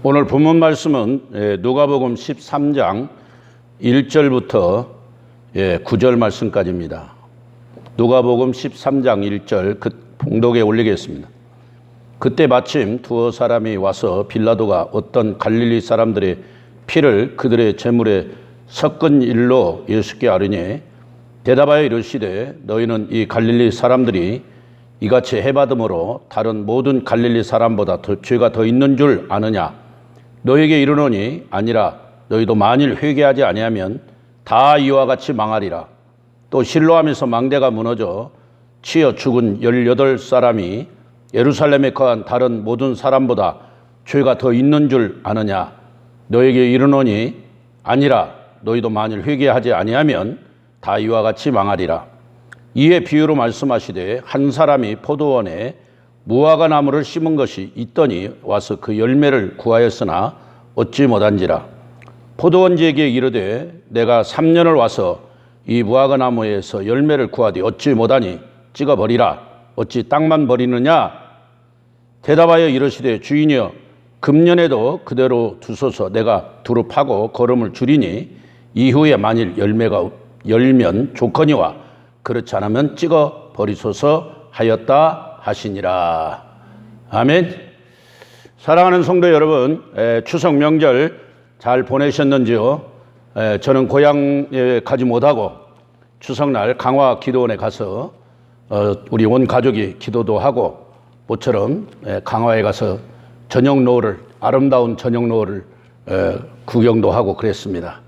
오늘 본문 말씀은 누가복음 13장 1절부터 9절 말씀까지입니다. 누가복음 13장 1절 봉독에 올리겠습니다. 그때 마침 두어 사람이 와서 빌라도가 어떤 갈릴리 사람들의 피를 그들의 제물에 섞은 일로 예수께 아뢰니 대답하여 이르시되 너희는 이 갈릴리 사람들이 이같이 해받음으로 다른 모든 갈릴리 사람보다 죄가 더 있는 줄 아느냐? 너에게 이르노니 아니라 너희도 만일 회개하지 아니하면 다 이와 같이 망하리라. 또 실로암에서 망대가 무너져 치여 죽은 18사람이 예루살렘에 거한 다른 모든 사람보다 죄가 더 있는 줄 아느냐? 너에게 이르노니 아니라 너희도 만일 회개하지 아니하면 다 이와 같이 망하리라. 이에 비유로 말씀하시되 한 사람이 포도원에 무화과 나무를 심은 것이 있더니 와서 그 열매를 구하였으나 얻지 못한지라. 포도원지에게 이르되 내가 3년을 와서 이 무화과 나무에서 열매를 구하되 얻지 못하니 찍어버리라. 어찌 땅만 버리느냐? 대답하여 이르시되 주인이여 금년에도 그대로 두소서. 내가 두루 파고 거름을 줄이니 이후에 만일 열매가 열면 좋거니와 그렇지 않으면 찍어버리소서 하였다 하시니라. 아멘. 사랑하는 성도 여러분, 추석 명절 잘 보내셨는지요? 저는 고향에 가지 못하고 추석날 강화 기도원에 가서 우리 온 가족이 기도도 하고 모처럼 강화에 가서 저녁 노을을, 아름다운 저녁 노을을 구경도 하고 그랬습니다.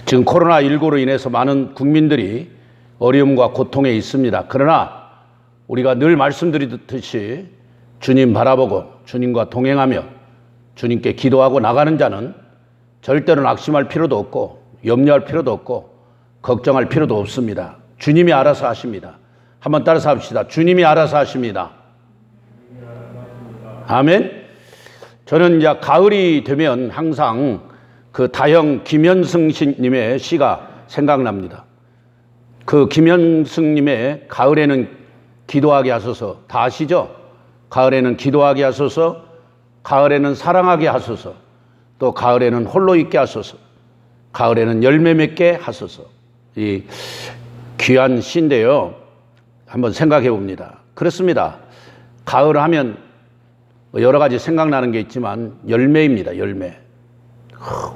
지금 코로나19로 인해서 많은 국민들이 어려움과 고통에 있습니다. 그러나 우리가 늘 말씀드리듯이 주님 바라보고 주님과 동행하며 주님께 기도하고 나가는 자는 절대로 낙심할 필요도 없고 염려할 필요도 없고 걱정할 필요도 없습니다. 주님이 알아서 하십니다. 한번 따라서 합시다. 주님이 알아서 하십니다. 아멘. 저는 이제 가을이 되면 항상 그 다형 김현승 님의 시가 생각납니다. 그 김현승님의 가을에는 기도하게 하소서 다 아시죠? 가을에는 기도하게 하소서, 가을에는 사랑하게 하소서, 또 가을에는 홀로 있게 하소서, 가을에는 열매 맺게 하소서. 이 귀한 시인데요. 한번 생각해 봅니다. 그렇습니다. 가을 하면 여러 가지 생각나는 게 있지만 열매입니다. 열매.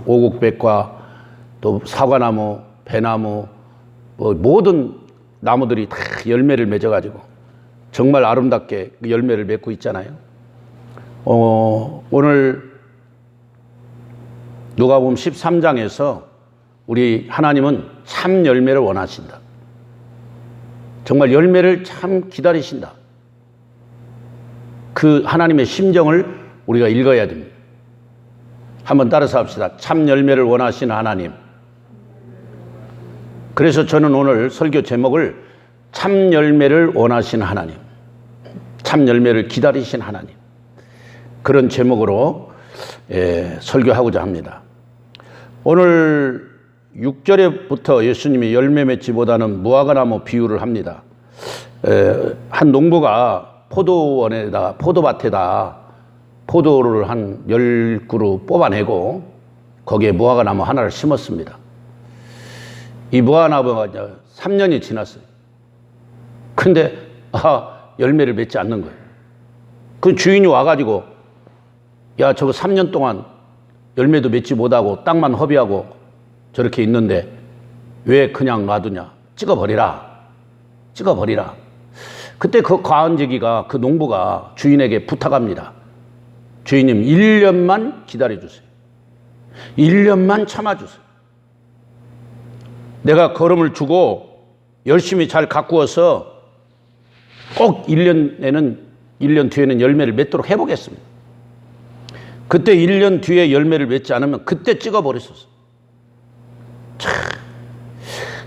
오국백과 또 사과나무, 배나무, 모든 나무들이 다 열매를 맺어가지고 정말 아름답게 열매를 맺고 있잖아요. 오늘 누가복음 13장에서 우리 하나님은 참 열매를 원하신다. 정말 열매를 참 기다리신다. 그 하나님의 심정을 우리가 읽어야 됩니다. 한번 따라서 합시다. 참 열매를 원하시는 하나님. 그래서 저는 오늘 설교 제목을 참 열매를 원하시는 하나님, 참 열매를 기다리신 하나님, 그런 제목으로 설교하고자 합니다. 오늘 6절에부터 예수님이 열매 맺지 못하는 무화과나무 비유를 합니다. 한 농부가 포도밭에다 포도를 한 10그루 뽑아내고 거기에 무화과나무 하나를 심었습니다. 이 무화과나무가 3년이 지났어요. 근데 열매를 맺지 않는 거예요. 그 주인이 와가지고 야, 저거 3년 동안 열매도 맺지 못하고 땅만 허비하고 저렇게 있는데 왜 그냥 놔두냐? 찍어버리라. 그때 그 과은제기가, 그 농부가 주인에게 부탁합니다. 주인님, 1년만 기다려주세요. 1년만 참아주세요. 내가 거름을 주고 열심히 잘 가꾸어서 꼭 1년 뒤에는 열매를 맺도록 해보겠습니다. 그때 1년 뒤에 열매를 맺지 않으면 그때 찍어버리소서.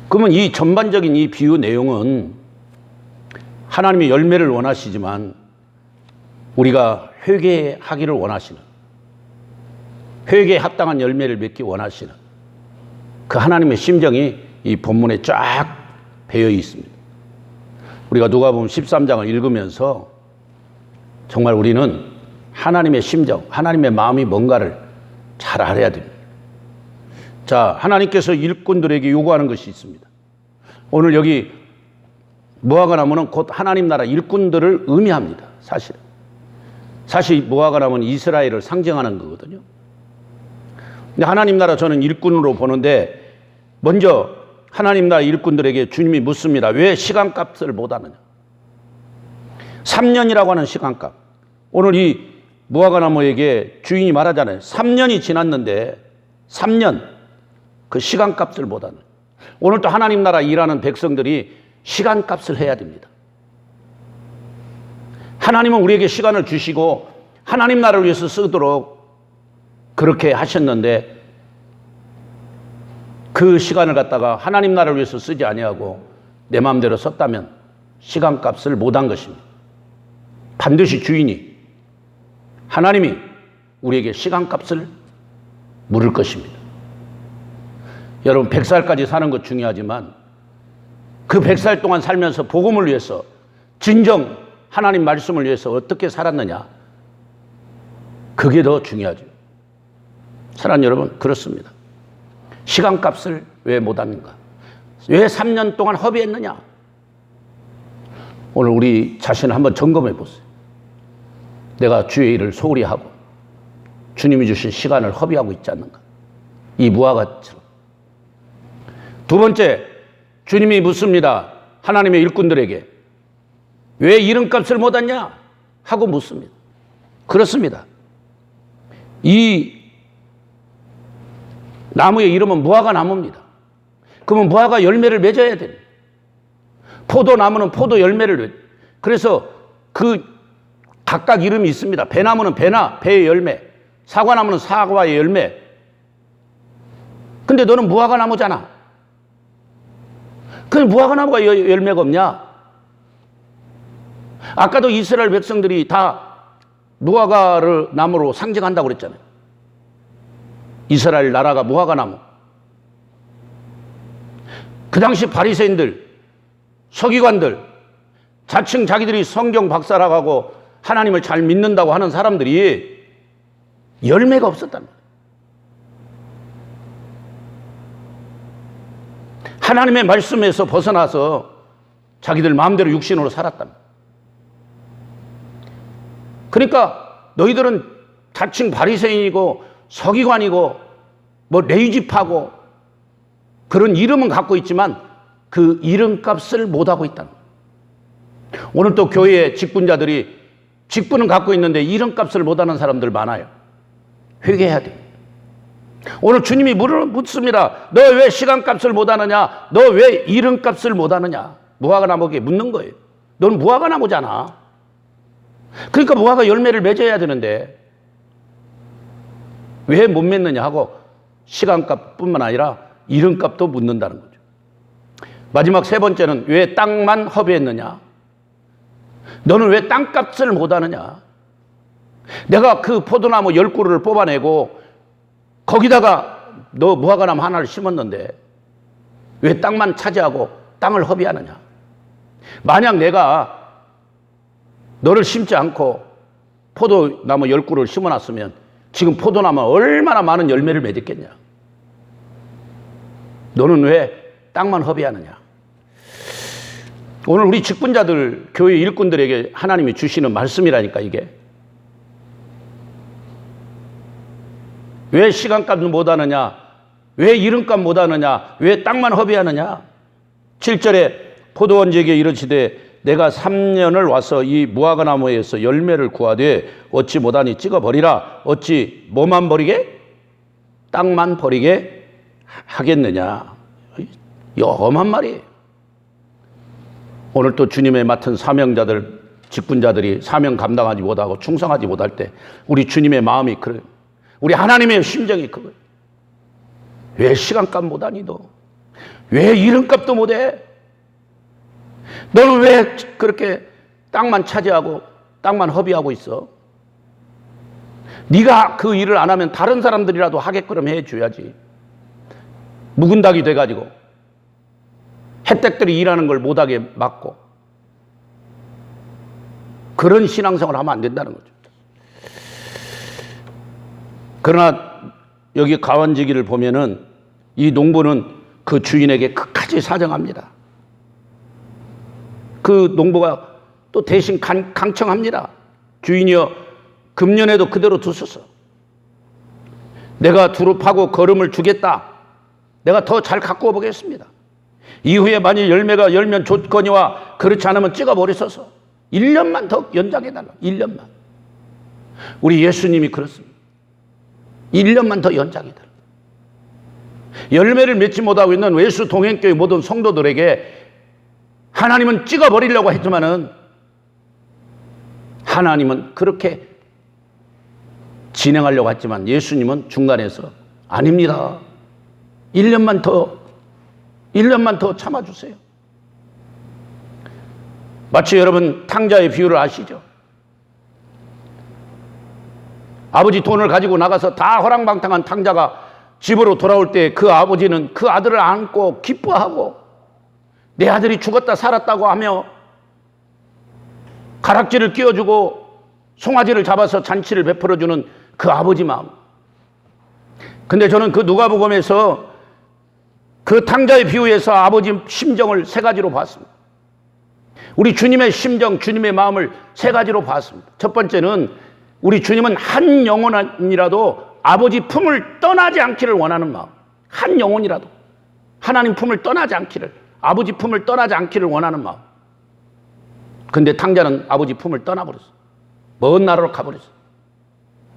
그러면 이 전반적인 이 비유 내용은 하나님이 열매를 원하시지만 우리가 회개하기를 원하시는, 회개에 합당한 열매를 맺기 원하시는 그 하나님의 심정이 이 본문에 쫙 배어 있습니다. 우리가 누가복음 13장을 읽으면서 정말 우리는 하나님의 심정, 하나님의 마음이 뭔가를 잘 알아야 됩니다. 자, 하나님께서 일꾼들에게 요구하는 것이 있습니다. 오늘 여기 무화과 나무는 곧 하나님 나라 일꾼들을 의미합니다. 사실 무화과 나무는 이스라엘을 상징하는 거거든요. 근데 하나님 나라 저는 일꾼으로 보는데 먼저 하나님 나라 일꾼들에게 주님이 묻습니다. 왜 시간값을 못하느냐? 3년이라고 하는 시간값. 오늘 이 무화과 나무에게 주인이 말하잖아요. 3년이 지났는데 3년 그 시간값을 못하는. 오늘 또 하나님 나라 일하는 백성들이 시간값을 해야 됩니다. 하나님은 우리에게 시간을 주시고 하나님 나라를 위해서 쓰도록 그렇게 하셨는데 그 시간을 갖다가 하나님 나라를 위해서 쓰지 아니하고 내 마음대로 썼다면 시간값을 못한 것입니다. 반드시 주인이 하나님이 우리에게 시간값을 물을 것입니다. 여러분 100살까지 사는 것 중요하지만 그 100살 동안 살면서 복음을 위해서 진정 하나님 말씀을 위해서 어떻게 살았느냐, 그게 더 중요하죠. 사랑하는 여러분, 그렇습니다. 시간값을 왜 못하는가? 왜 3년 동안 허비했느냐? 오늘 우리 자신을 한번 점검해 보세요. 내가 주의 일을 소홀히 하고 주님이 주신 시간을 허비하고 있지 않는가? 이 무화과처럼. 두 번째, 주님이 묻습니다. 하나님의 일꾼들에게 왜 이름값을 못하냐? 하고 묻습니다. 그렇습니다. 이 나무의 이름은 무화과 나무입니다. 그러면 무화과 열매를 맺어야 됩니다. 포도나무는 포도 열매를. 그래서 그 각각 이름이 있습니다. 배나무는 배나, 배의 열매. 사과나무는 사과의 열매. 근데 너는 무화과 나무잖아. 근데 무화과 나무가 열매가 없냐? 아까도 이스라엘 백성들이 다 무화과를 나무로 상징한다고 그랬잖아요. 이스라엘 나라가 무화과 나무. 그 당시 바리새인들, 서기관들, 자칭 자기들이 성경 박사라고 하고 하나님을 잘 믿는다고 하는 사람들이 열매가 없었단 말이에요. 하나님의 말씀에서 벗어나서 자기들 마음대로 육신으로 살았단 말이에요. 그러니까 너희들은 자칭 바리새인이고 서기관이고 뭐 레위지파고 그런 이름은 갖고 있지만 그 이름값을 못하고 있다는 거예요. 오늘 또 교회의 직분자들이 직분은 갖고 있는데 이름값을 못하는 사람들 많아요. 회개해야 돼요. 오늘 주님이 묻습니다. 너 왜 시간값을 못하느냐? 너 왜 이름값을 못하느냐? 무화과 나무에게 묻는 거예요. 넌 무화과 나무잖아. 그러니까 무화과 열매를 맺어야 되는데 왜 못 맺느냐 하고 시간값뿐만 아니라 이름값도 묻는다는 거죠. 마지막 세 번째는 왜 땅만 허비했느냐? 너는 왜 땅값을 못하느냐? 내가 그 포도나무 10그루를 뽑아내고 거기다가 너 무화과나무 하나를 심었는데 왜 땅만 차지하고 땅을 허비하느냐? 만약 내가 너를 심지 않고 포도나무 10그루를 심어놨으면 지금 포도나무가 얼마나 많은 열매를 맺었겠냐? 너는 왜 땅만 허비하느냐? 오늘 우리 직분자들, 교회 일꾼들에게 하나님이 주시는 말씀이라니까 이게. 왜 시간값을 못하느냐? 왜 이름값 못하느냐? 왜 땅만 허비하느냐? 7절에 포도원지에게 이르시되 내가 3년을 와서 이 무화과 나무에서 열매를 구하되 얻지 못하니 찍어버리라. 어찌 뭐만 버리게? 땅만 버리게 하겠느냐? 엄한 말이에요. 오늘 또 주님의 맡은 사명자들, 직분자들이 사명 감당하지 못하고 충성하지 못할 때 우리 주님의 마음이 그래요. 우리 하나님의 심정이 그거예요. 왜 시간값 못하니 너? 왜 이름값도 못해? 너는 왜 그렇게 땅만 차지하고 땅만 허비하고 있어? 네가 그 일을 안 하면 다른 사람들이라도 하게끔 해줘야지. 묵은 닭이 돼가지고 혜택들이 일하는 걸 못하게 막고 그런 신앙생활을 하면 안 된다는 거죠. 그러나 여기 가원지기를 보면은 이 농부는 그 주인에게 끝까지 사정합니다. 그 농부가 또 대신 강청합니다. 주인이여, 금년에도 그대로 두소서. 내가 두루 파고 거름을 주겠다. 내가 더 잘 갖고 오보겠습니다. 이후에 만일 열매가 열면 좋거니와 그렇지 않으면 찍어버리소서. 1년만 더 연장해달라. 1년만. 우리 예수님이 그렇습니다. 1년만 더 연장해달라. 열매를 맺지 못하고 있는 외수 동행교회 모든 성도들에게 하나님은 찍어버리려고 했지만은 하나님은 그렇게 진행하려고 했지만 예수님은 중간에서 아닙니다. 1년만 더 참아주세요. 마치 여러분 탕자의 비유를 아시죠? 아버지 돈을 가지고 나가서 다 허랑방탕한 탕자가 집으로 돌아올 때 그 아버지는 그 아들을 안고 기뻐하고 내 아들이 죽었다 살았다고 하며 가락지를 끼워주고 송아지를 잡아서 잔치를 베풀어주는 그 아버지 마음. 근데 저는 그 누가복음에서 그 탕자의 비유에서 아버지 심정을 세 가지로 봤습니다. 우리 주님의 심정, 주님의 마음을 세 가지로 봤습니다. 첫 번째는 우리 주님은 한 영혼이라도 아버지 품을 떠나지 않기를 원하는 마음. 한 영혼이라도 하나님 품을 떠나지 않기를, 아버지 품을 떠나지 않기를 원하는 마음. 근데 탕자는 아버지 품을 떠나버렸어. 먼 나라로 가버렸어.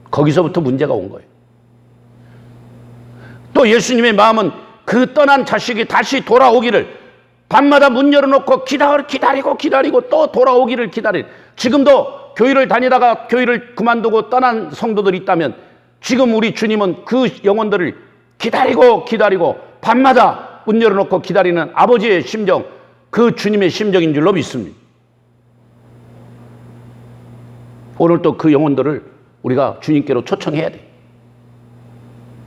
거기서부터 문제가 온 거예요. 또 예수님의 마음은 그 떠난 자식이 다시 돌아오기를 밤마다 문 열어놓고 기다리고 또 돌아오기를 기다리는. 지금도 교회를 다니다가 교회를 그만두고 떠난 성도들이 있다면 지금 우리 주님은 그 영혼들을 기다리고 밤마다 문 열어놓고 기다리는 아버지의 심정, 그 주님의 심정인 줄로 믿습니다. 오늘 또 그 영혼들을 우리가 주님께로 초청해야 돼.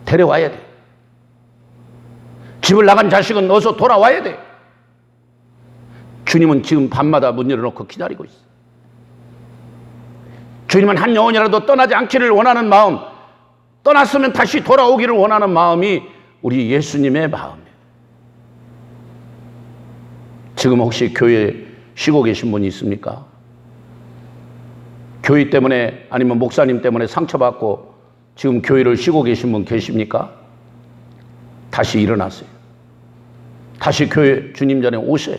데려와야 돼. 집을 나간 자식은 어서 돌아와야 돼. 주님은 지금 밤마다 문 열어놓고 기다리고 있어. 주님은 한 영혼이라도 떠나지 않기를 원하는 마음, 떠났으면 다시 돌아오기를 원하는 마음이 우리 예수님의 마음이에요. 지금 혹시 교회에 쉬고 계신 분이 있습니까? 교회 때문에 아니면 목사님 때문에 상처받고 지금 교회를 쉬고 계신 분 계십니까? 다시 일어나세요. 다시 교회 주님 전에 오세요.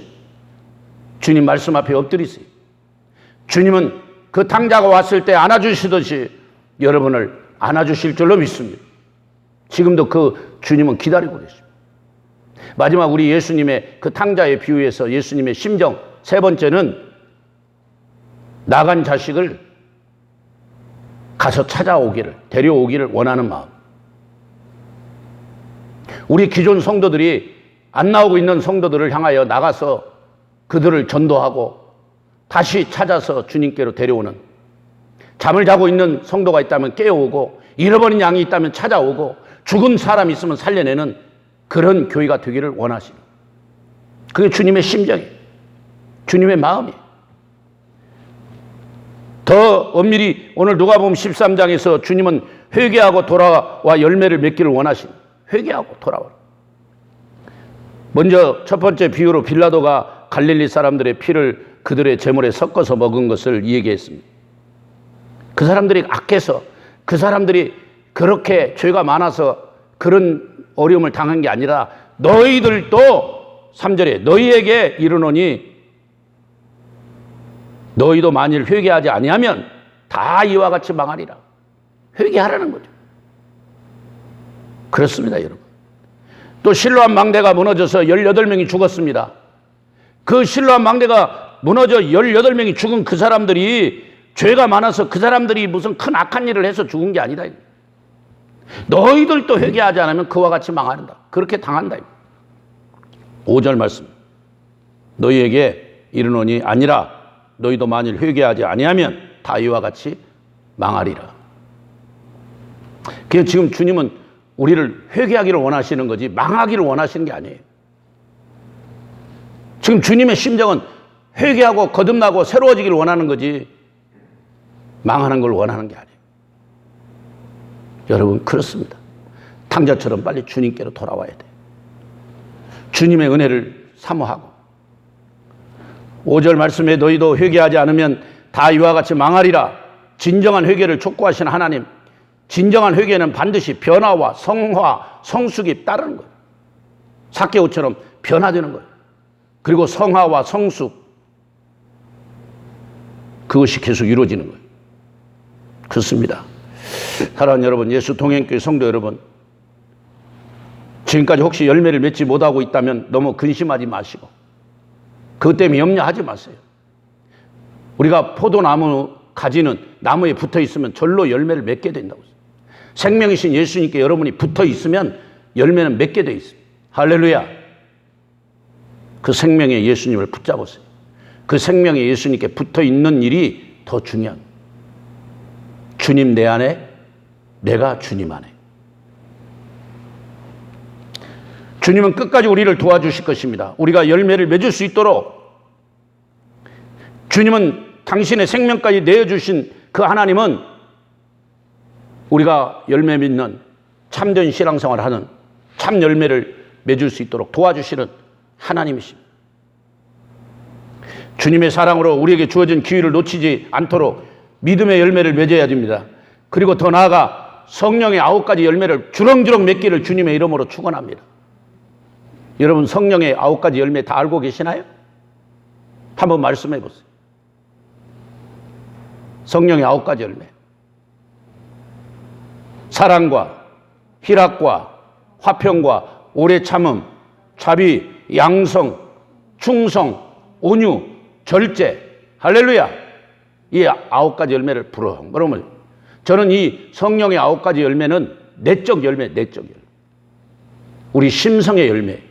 주님 말씀 앞에 엎드리세요. 주님은 그 탕자가 왔을 때 안아주시듯이 여러분을 안아주실 줄로 믿습니다. 지금도 그 주님은 기다리고 계십니다. 마지막 우리 예수님의 그 탕자의 비유에서 예수님의 심정 세 번째는 나간 자식을 가서 찾아오기를, 데려오기를 원하는 마음. 우리 기존 성도들이 안 나오고 있는 성도들을 향하여 나가서 그들을 전도하고 다시 찾아서 주님께로 데려오는, 잠을 자고 있는 성도가 있다면 깨워오고 잃어버린 양이 있다면 찾아오고 죽은 사람이 있으면 살려내는 그런 교회가 되기를 원하시는, 그게 주님의 심정이에요. 주님의 마음이에요. 더 엄밀히 오늘 누가복음 13장에서 주님은 회개하고 돌아와 열매를 맺기를 원하시는, 회개하고 돌아와. 먼저 첫 번째 비유로 빌라도가 갈릴리 사람들의 피를 그들의 제물에 섞어서 먹은 것을 얘기했습니다. 그 사람들이 악해서, 그 사람들이 그렇게 죄가 많아서 그런 어려움을 당한 게 아니라 너희들도 3절에 너희에게 이르노니 너희도 만일 회개하지 아니하면 다 이와 같이 망하리라. 회개하라는 거죠. 그렇습니다, 여러분. 또 실로암 망대가 무너져서 18명이 죽었습니다. 그 실로암 망대가 무너져 18명이 죽은 그 사람들이 죄가 많아서 그 사람들이 무슨 큰 악한 일을 해서 죽은 게 아니다. 너희들도 회개하지 않으면 그와 같이 망한다. 그렇게 당한다. 5절 말씀. 너희에게 이르노니 아니라 너희도 만일 회개하지 아니하면 다 이와 같이 망하리라. 그래서 지금 주님은 우리를 회개하기를 원하시는 거지 망하기를 원하시는 게 아니에요. 지금 주님의 심정은 회개하고 거듭나고 새로워지기를 원하는 거지 망하는 걸 원하는 게 아니에요. 여러분, 그렇습니다. 탕자처럼 빨리 주님께로 돌아와야 돼. 주님의 은혜를 사모하고 5절 말씀에 너희도 회개하지 않으면 다 이와 같이 망하리라. 진정한 회개를 촉구하시는 하나님, 진정한 회개는 반드시 변화와 성화, 성숙이 따르는 거예요. 삭개오처럼 변화되는 거예요. 그리고 성화와 성숙, 그것이 계속 이루어지는 거예요. 그렇습니다. 사랑하는 여러분, 예수 동행교회 성도 여러분, 지금까지 혹시 열매를 맺지 못하고 있다면 너무 근심하지 마시고 그것 때문에 염려하지 마세요. 우리가 포도나무 가지는 나무에 붙어 있으면 절로 열매를 맺게 된다고. 생명이신 예수님께 여러분이 붙어 있으면 열매는 맺게 돼 있습니다. 할렐루야. 그 생명의 예수님을 붙잡으세요. 그 생명의 예수님께 붙어 있는 일이 더 중요한. 주님 내 안에, 내가 주님 안에. 주님은 끝까지 우리를 도와주실 것입니다. 우리가 열매를 맺을 수 있도록. 주님은 당신의 생명까지 내어주신 그 하나님은 우리가 열매 맺는 참된 신앙생활을 하는 참 열매를 맺을 수 있도록 도와주시는 하나님이십니다. 주님의 사랑으로 우리에게 주어진 기회를 놓치지 않도록 믿음의 열매를 맺어야 됩니다. 그리고 더 나아가 성령의 9가지 열매를 주렁주렁 맺기를 주님의 이름으로 축원합니다. 여러분, 성령의 9가지 열매 다 알고 계시나요? 한번 말씀해 보세요. 성령의 9가지 열매. 사랑과 희락과 화평과 오래 참음, 자비, 양성, 충성, 온유, 절제. 할렐루야. 이 9가지 열매를 부렁부렁. 저는 이 성령의 9가지 열매는 내적 열매, 내적 열매. 우리 심성의 열매.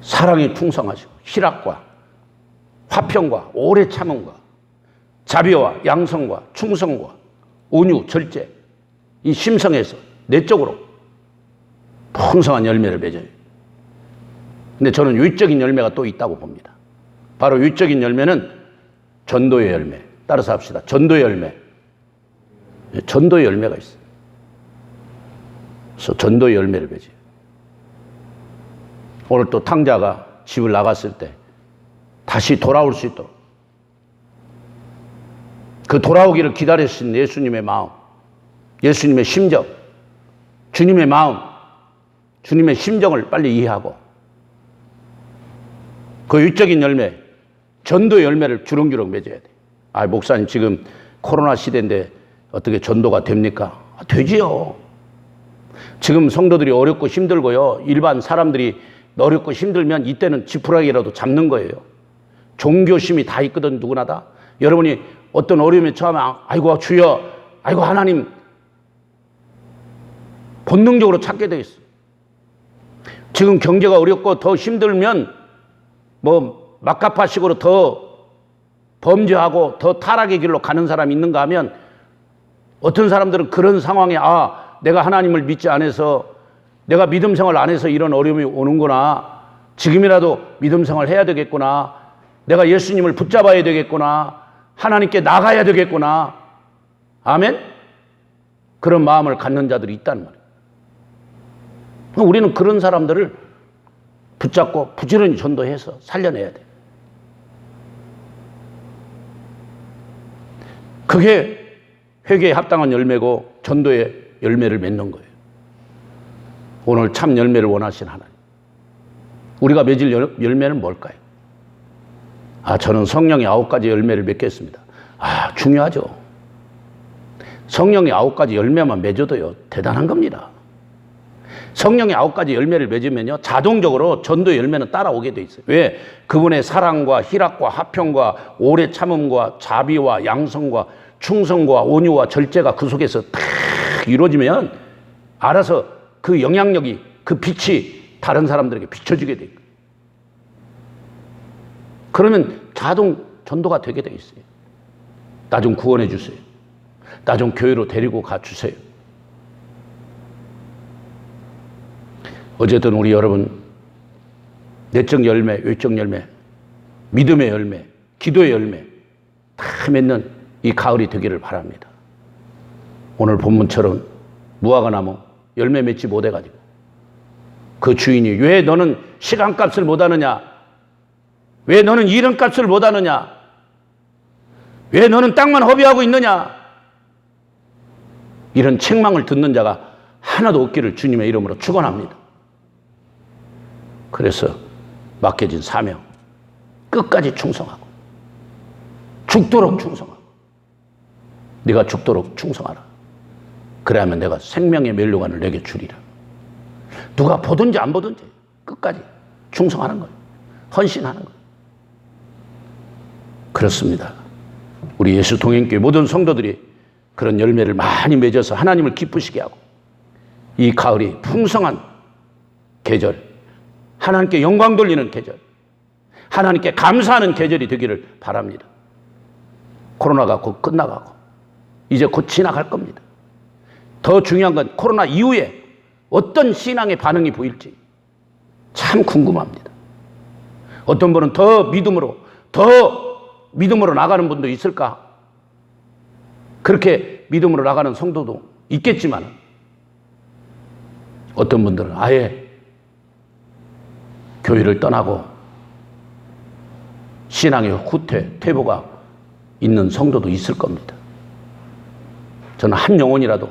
사랑에 충성하시고 희락과 화평과 오래 참음과 자비와 양성과 충성과 온유, 절제. 이 심성에서 내적으로 풍성한 열매를 맺어요. 근데 저는 외적인 열매가 또 있다고 봅니다. 바로 외적인 열매는 전도의 열매. 따라서 합시다. 전도의 열매. 전도의 열매가 있어요. 그래서 전도의 열매를 맺어요. 오늘 또 탕자가 집을 나갔을 때 다시 돌아올 수 있도록 그 돌아오기를 기다리신 예수님의 마음, 예수님의 심정, 주님의 마음, 주님의 심정을 빨리 이해하고 그 유적인 열매, 전도의 열매를 주렁주렁 맺어야 돼. 아, 목사님 지금 코로나 시대인데 어떻게 전도가 됩니까? 아, 되지요. 지금 성도들이 어렵고 힘들고요. 일반 사람들이 어렵고 힘들면 이때는 지푸라기라도 잡는 거예요. 종교심이 다 있거든, 누구나 다. 여러분이 어떤 어려움에 처하면 아이고 주여, 아이고 하나님, 본능적으로 찾게 돼 있어. 지금 경제가 어렵고 더 힘들면 뭐 막가파식으로 더 범죄하고 더 타락의 길로 가는 사람이 있는가 하면 어떤 사람들은 그런 상황에 내가 하나님을 믿지 않아서 내가 믿음 생활 안 해서 이런 어려움이 오는구나. 지금이라도 믿음 생활 해야 되겠구나. 내가 예수님을 붙잡아야 되겠구나. 하나님께 나가야 되겠구나. 아멘? 그런 마음을 갖는 자들이 있다는 말이에요. 우리는 그런 사람들을 붙잡고 부지런히 전도해서 살려내야 돼. 그게 회개에 합당한 열매고 전도의 열매를 맺는 거예요. 오늘 참 열매를 원하시는 하나님. 우리가 맺을 열매는 뭘까요? 저는 성령의 9가지 열매를 맺겠습니다. 중요하죠. 성령의 9가지 열매만 맺어도요, 대단한 겁니다. 성령의 9가지 열매를 맺으면요, 자동적으로 전도의 열매는 따라오게 돼 있어요. 왜? 그분의 사랑과 희락과 화평과 오래 참음과 자비와 양성과 충성과 온유와 절제가 그 속에서 딱 이루어지면 알아서 그 영향력이, 그 빛이 다른 사람들에게 비춰지게 돼 있어요. 그러면 자동 전도가 되게 돼 있어요. 나 좀 구원해 주세요. 나 좀 교회로 데리고 가 주세요. 어쨌든 우리 여러분, 내적 열매, 외적 열매, 믿음의 열매, 기도의 열매 다 맺는 이 가을이 되기를 바랍니다. 오늘 본문처럼 무화과 나무 열매 맺지 못해가지고 그 주인이 왜 너는 시간값을 못하느냐? 왜 너는 이른값을 못하느냐? 왜 너는 땅만 허비하고 있느냐? 이런 책망을 듣는 자가 하나도 없기를 주님의 이름으로 축원합니다. 그래서 맡겨진 사명 끝까지 충성하고 죽도록 충성하고 네가 죽도록 충성하라. 그래야면 내가 생명의 멸류관을 내게 주리라. 누가 보든지 안 보든지 끝까지 충성하는 거예요. 헌신하는 거예요. 그렇습니다. 우리 예수 동행교회 모든 성도들이 그런 열매를 많이 맺어서 하나님을 기쁘시게 하고 이 가을이 풍성한 계절, 하나님께 영광 돌리는 계절, 하나님께 감사하는 계절이 되기를 바랍니다. 코로나가 곧 끝나가고 이제 곧 지나갈 겁니다. 더 중요한 건 코로나 이후에 어떤 신앙의 반응이 보일지 참 궁금합니다. 어떤 분은 더 믿음으로 나가는 분도 있을까? 그렇게 믿음으로 나가는 성도도 있겠지만 어떤 분들은 아예 교회를 떠나고 신앙의 퇴보가 있는 성도도 있을 겁니다. 저는 한 영혼이라도,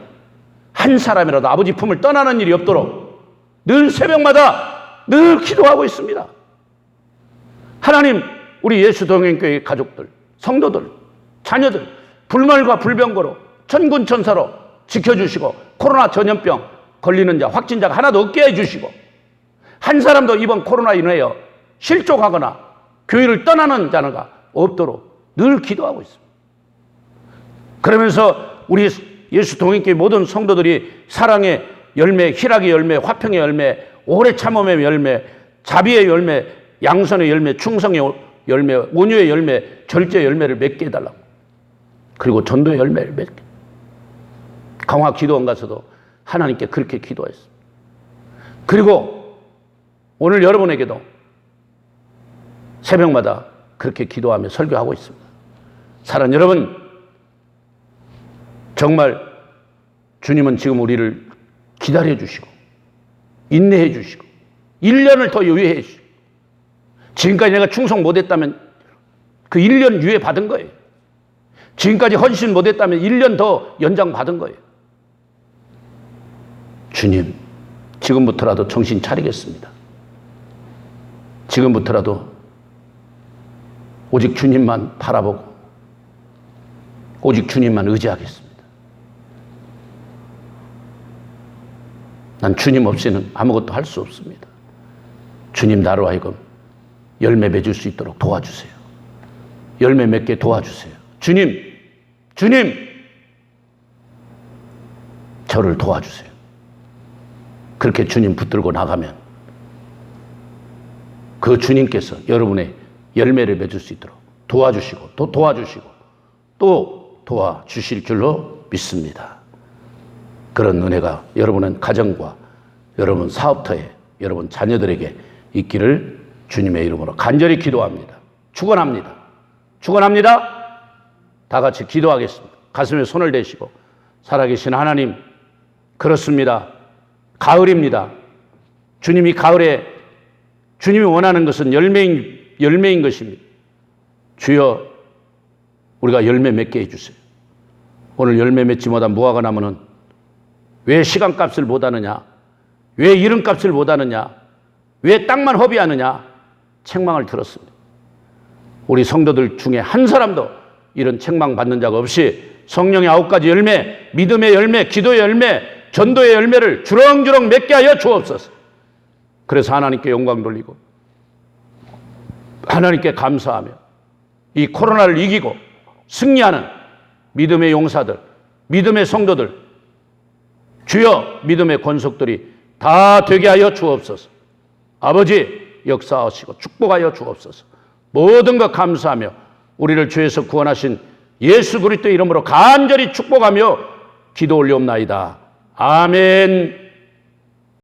한 사람이라도 아버지 품을 떠나는 일이 없도록 늘 새벽마다 늘 기도하고 있습니다. 하나님, 우리 예수 동행교회 가족들, 성도들, 자녀들 불말과 불병거로 천군천사로 지켜주시고 코로나 전염병 걸리는 자, 확진자가 하나도 없게 해주시고 한 사람도 이번 코로나 인해여 실족하거나 교회를 떠나는 자가 없도록 늘 기도하고 있습니다. 그러면서 우리 예수 동행교회 모든 성도들이 사랑의 열매, 희락의 열매, 화평의 열매, 오래 참음의 열매, 자비의 열매, 양선의 열매, 충성의 열매, 온유의 열매, 절제의 열매를 맺게 해달라고. 그리고 전도의 열매를 맺게. 강화 기도원 가서도 하나님께 그렇게 기도했습니다. 그리고 오늘 여러분에게도 새벽마다 그렇게 기도하며 설교하고 있습니다. 사랑하는 여러분, 정말 주님은 지금 우리를 기다려 주시고 인내해 주시고 1년을 더 유예해 주시고 지금까지 내가 충성 못했다면 그 1년 유예 받은 거예요. 지금까지 헌신 못했다면 1년 더 연장 받은 거예요. 주님, 지금부터라도 정신 차리겠습니다. 지금부터라도 오직 주님만 바라보고 오직 주님만 의지하겠습니다. 난 주님 없이는 아무것도 할 수 없습니다. 주님 나로 하여금 열매 맺을 수 있도록 도와주세요. 열매 맺게 도와주세요. 주님, 저를 도와주세요. 그렇게 주님 붙들고 나가면 그 주님께서 여러분의 열매를 맺을 수 있도록 도와주시고 또 도와주시고 또 도와주실 줄로 믿습니다. 그런 은혜가 여러분의 가정과 여러분 사업터에 여러분 자녀들에게 있기를 주님의 이름으로 간절히 기도합니다. 축원합니다. 다 같이 기도하겠습니다. 가슴에 손을 대시고 살아계신 하나님, 그렇습니다. 가을입니다. 주님이 가을에 주님이 원하는 것은 열매인 것입니다. 주여, 우리가 열매 맺게 해주세요. 오늘 열매 맺지 못한 무화과 나무는 왜 시간값을 못하느냐? 왜 이른값을 못하느냐? 왜 땅만 허비하느냐? 책망을 들었습니다. 우리 성도들 중에 한 사람도 이런 책망받는 자가 없이 성령의 9가지 열매, 믿음의 열매, 기도의 열매, 전도의 열매를 주렁주렁 맺게 하여 주옵소서. 그래서 하나님께 영광 돌리고 하나님께 감사하며 이 코로나를 이기고 승리하는 믿음의 용사들, 믿음의 성도들, 주여 믿음의 권속들이 다 되게 하여 주옵소서. 아버지 역사하시고 축복하여 주옵소서. 모든 것 감사하며 우리를 죄에서 구원하신 예수 그리스도의 이름으로 간절히 축복하며 기도 올리옵나이다. 아멘.